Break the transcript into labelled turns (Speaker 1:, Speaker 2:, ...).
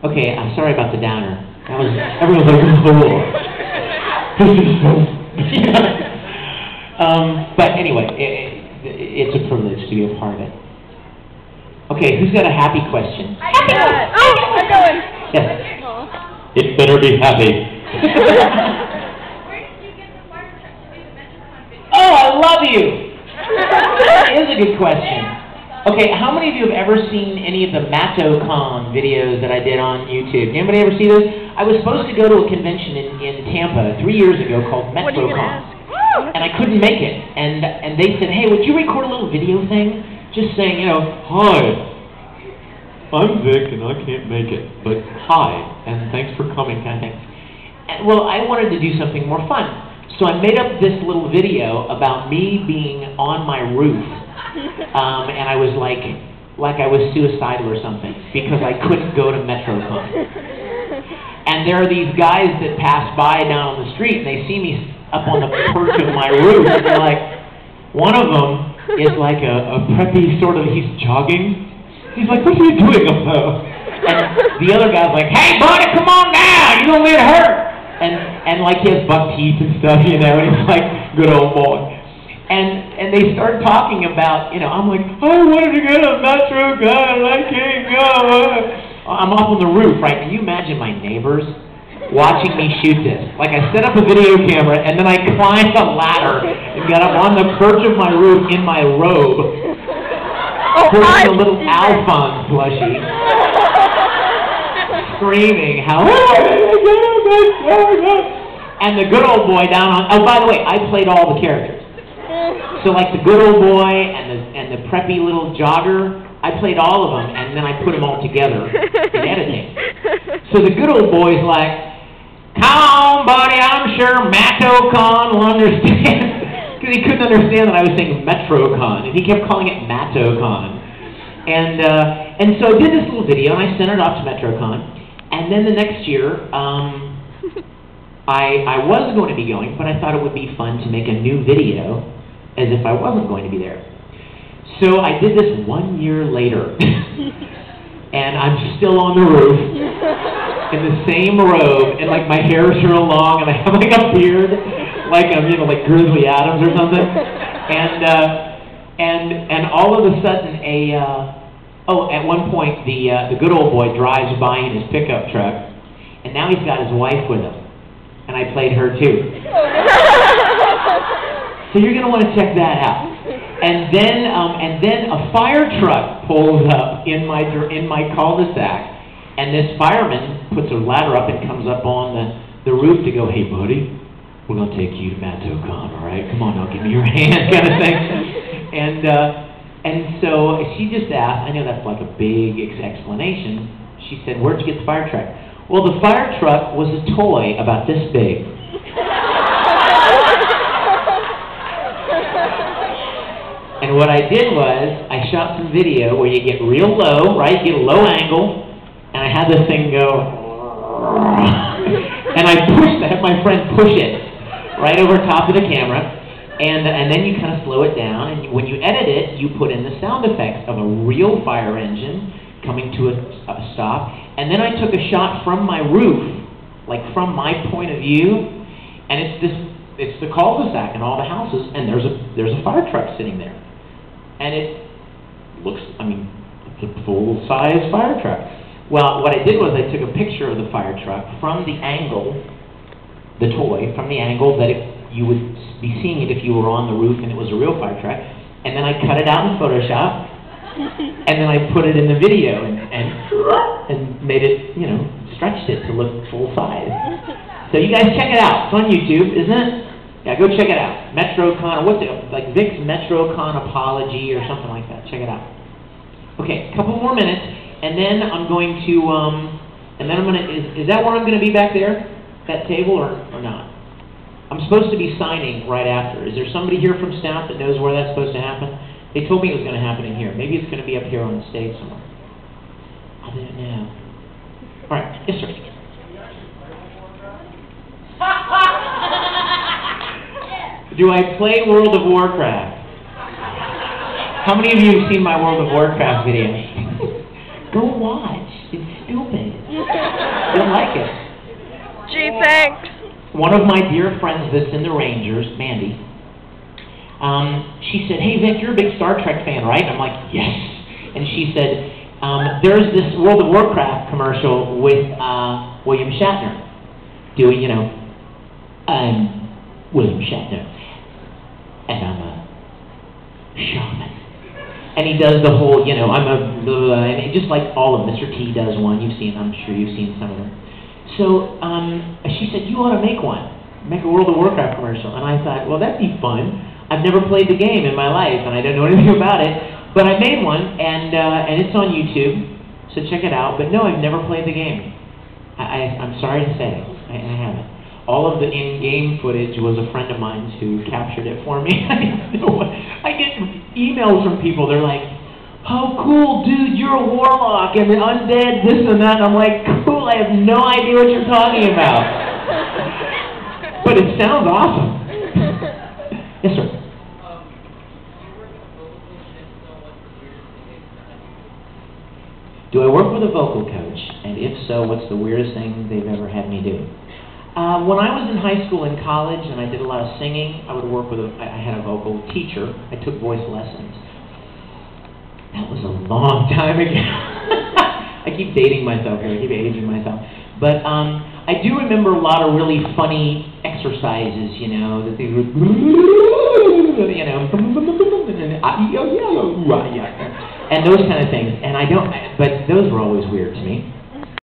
Speaker 1: Okay, I'm sorry about the downer. That was, everyone was like, oh. This is so... but anyway, it's a privilege to be a part of it. Okay, who's got a happy question?
Speaker 2: Happy! Oh, I'm going.
Speaker 1: Yes. It better be happy.
Speaker 2: Where did you get the fire truck to do the MetroCon video?
Speaker 1: Oh, I love you! That is a good question. Okay, how many of you have ever seen any of the MatoCon videos that I did on YouTube? Anybody ever see those? I was supposed to go to a convention in Tampa 3 years ago called MetroCon. And I couldn't make it. And they said, hey, would you record a little video thing? Just saying, you know, hi, I'm Vic and I can't make it, but hi, and thanks for coming, kind of thing. And, well, I wanted to do something more fun. So I made up this little video about me being on my roof, and I was like I was suicidal or something, because I couldn't go to MetroCon. And there are these guys that pass by down on the street, and they see me up on the perch of my roof, and they're like, one of them is like a preppy sort of, he's jogging. He's like, what are you doing up there? And the other guy's like, hey buddy, come on down, you don't get hurt. And like he has buck teeth and stuff, you know, and he's like, good old boy. And they start talking about, you know, I'm like, I wanted to get a MetroCon, I can't go. I'm up on the roof, right? Can you imagine my neighbors watching me shoot this? Like I set up a video camera and then I climbed a ladder and got up on the perch of my roof in my robe, holding a little Alphonse plushie, screaming how, and the good old boy down on, oh by the way, I played all the characters. So like the good old boy and the preppy little jogger, I played all of them and then I put them all together in editing. So the good old boy's like, come on, buddy, I'm sure MatoCon will understand. Because he couldn't understand that I was saying MetroCon, and he kept calling it MatoCon. And so I did this little video, and I sent it off to MetroCon. And then the next year, I was going to be going, but I thought it would be fun to make a new video as if I wasn't going to be there. So I did this 1 year later, and I'm still on the roof, in the same robe, and like my hair's real long, and I have like a beard, like I'm, you know, like Grizzly Adams or something, and all of a sudden at one point the good old boy drives by in his pickup truck, and now he's got his wife with him, and I played her too. So you're gonna want to check that out. And then a fire truck pulls up in my cul-de-sac. And this fireman puts a ladder up and comes up on the roof to go, hey buddy, we're going to take you to MatoCon, all right? Come on now, give me your hand, kind of thing. And so she just asked, I know that's like a big explanation, she said, where'd you get the fire truck? Well, the fire truck was a toy about this big. And what I did was, I shot some video where you get real low, right? You get a low angle, and I had this thing go, and I had my friend push it right over top of the camera, and then you kind of slow it down, and when you edit it, you put in the sound effects of a real fire engine coming to a stop, and then I took a shot from my roof, like from my point of view, and it's the cul-de-sac and all the houses, and there's a fire truck sitting there. And it looks, I mean, it's a full-size fire truck. Well, what I did was I took a picture of the fire truck from the angle, the toy, from the angle that you would be seeing it if you were on the roof and it was a real fire truck. And then I cut it out in Photoshop, and then I put it in the video and made it, you know, stretched it to look full-size. So you guys check it out. It's on YouTube, isn't it? Yeah, go check it out. MetroCon, what's it, like Vic's MetroCon Apology or something like that. Check it out. Okay, a couple more minutes, and then I'm going to, is that where I'm going to be back there? That table, or not? I'm supposed to be signing right after. Is there somebody here from staff that knows where that's supposed to happen? They told me it was going to happen in here. Maybe it's going to be up here on the stage somewhere. I'll do it now. All right, yes, sir. Do I play World of Warcraft? How many of you have seen my World of Warcraft videos? Go watch. It's stupid. You'll like it.
Speaker 3: Gee, thanks.
Speaker 1: One of my dear friends that's in the Rangers, Mandy, she said, "Hey Vic, you're a big Star Trek fan, right?" I'm like, "Yes." And she said, "There's this World of Warcraft commercial with William Shatner doing, I'm William Shatner, and I'm a shaman." And he does the whole, I'm a blah, blah, blah, and just like all of Mr. T does one. I'm sure you've seen some of them. So she said, "You ought to make one. Make a World of Warcraft commercial." And I thought, well, that'd be fun. I've never played the game in my life, and I don't know anything about it. But I made one, and it's on YouTube, so check it out. But no, I've never played the game. I'm sorry to say, I haven't. All of the in-game footage was a friend of mine's who captured it for me. I get emails from people, they're like, "Oh, cool, dude, you're a warlock, and undead, this and that." And I'm like, cool, I have no idea what you're talking about. But it sounds awesome. Yes, sir. Do I work with a vocal coach? And if so, what's the weirdest thing they've ever had me do? When I was in high school and college and I did a lot of singing, I would work with I had a vocal teacher. I took voice lessons. That was a long time ago. I keep dating myself here. I keep aging myself. But I do remember a lot of really funny exercises, that they would, and those kind of things. And but those were always weird to me.